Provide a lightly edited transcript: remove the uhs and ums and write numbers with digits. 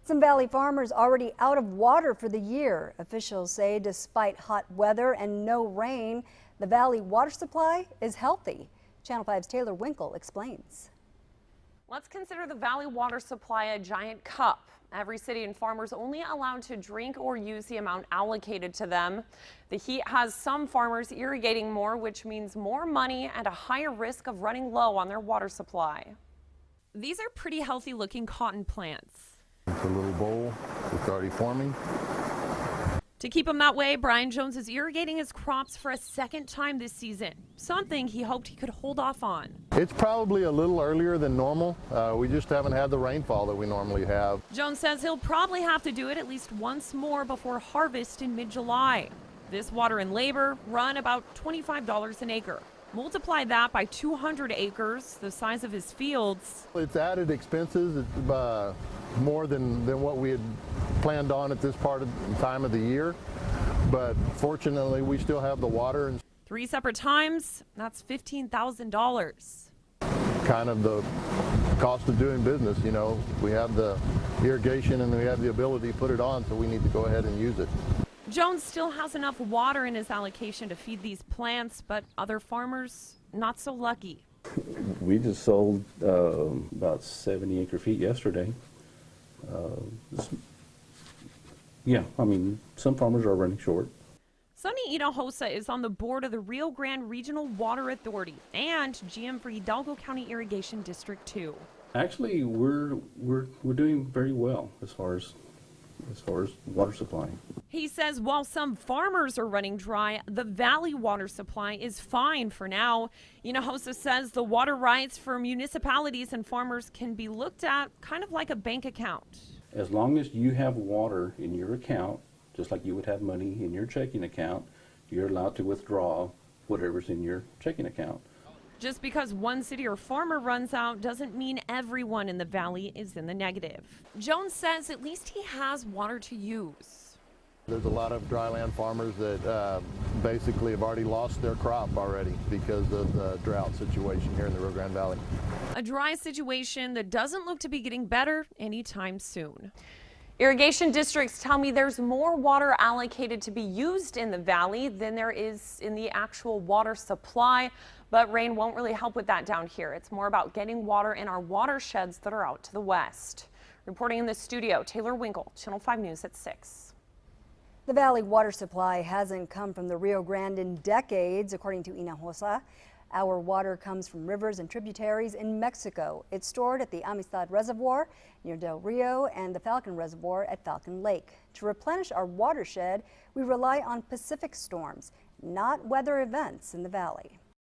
Some valley farmers already out of water for the year. Officials say despite hot weather and no rain, the valley water supply is healthy. Channel 5's Taylor Winkle explains. Let's consider the valley water supply a giant cup. Every city and farmer is only allowed to drink or use the amount allocated to them. The heat has some farmers irrigating more, which means more money and a higher risk of running low on their water supply. These are pretty healthy looking cotton plants. It's a little bowl. It's already forming. To keep him that way, Brian Jones is irrigating his crops for a second time this season, something he hoped he could hold off on. It's probably a little earlier than normal. We just haven't had the rainfall that we normally have. Jones says he'll probably have to do it at least once more before harvest in mid-July. This water and labor run about $25 an acre. Multiply that by 200 acres, the size of his fields. It's added expenses. It's more than what we had planned on at this part of the time of the year. But fortunately, we still have the water. 3 separate times, that's $15,000. Kind of the cost of doing business, you know. We have the irrigation and we have the ability to put it on, so we need to go ahead and use it. Jones still has enough water in his allocation to feed these plants, but other farmers not so lucky. We just sold about 70 acre feet yesterday. Yeah, I mean, some farmers are running short. Sonny Hinojosa is on the board of the Rio Grande Regional Water Authority and GM for Hidalgo County Irrigation District 2. Actually, we're doing very well as far as water supply. He says while some farmers are running dry, the valley water supply is fine for now. Hinojosa says the water rights for municipalities and farmers can be looked at kind of like a bank account. As long as you have water in your account, just like you would have money in your checking account, you're allowed to withdraw whatever's in your checking account. Just because one city or farmer runs out doesn't mean everyone in the valley is in the negative. Jones says at least he has water to use. There's a lot of dryland farmers that basically have already lost their crop already because of the drought situation here in the Rio Grande Valley. A dry situation that doesn't look to be getting better anytime soon. Irrigation districts tell me there's more water allocated to be used in the valley than there is in the actual water supply, but rain won't really help with that down here. It's more about getting water in our watersheds that are out to the west. Reporting in the studio, Taylor Winkle, Channel 5 News at 6. The valley water supply hasn't come from the Rio Grande in decades, according to Hinojosa. Our water comes from rivers and tributaries in Mexico. It's stored at the Amistad Reservoir near Del Rio and the Falcon Reservoir at Falcon Lake. To replenish our watershed, we rely on Pacific storms, not weather events in the valley.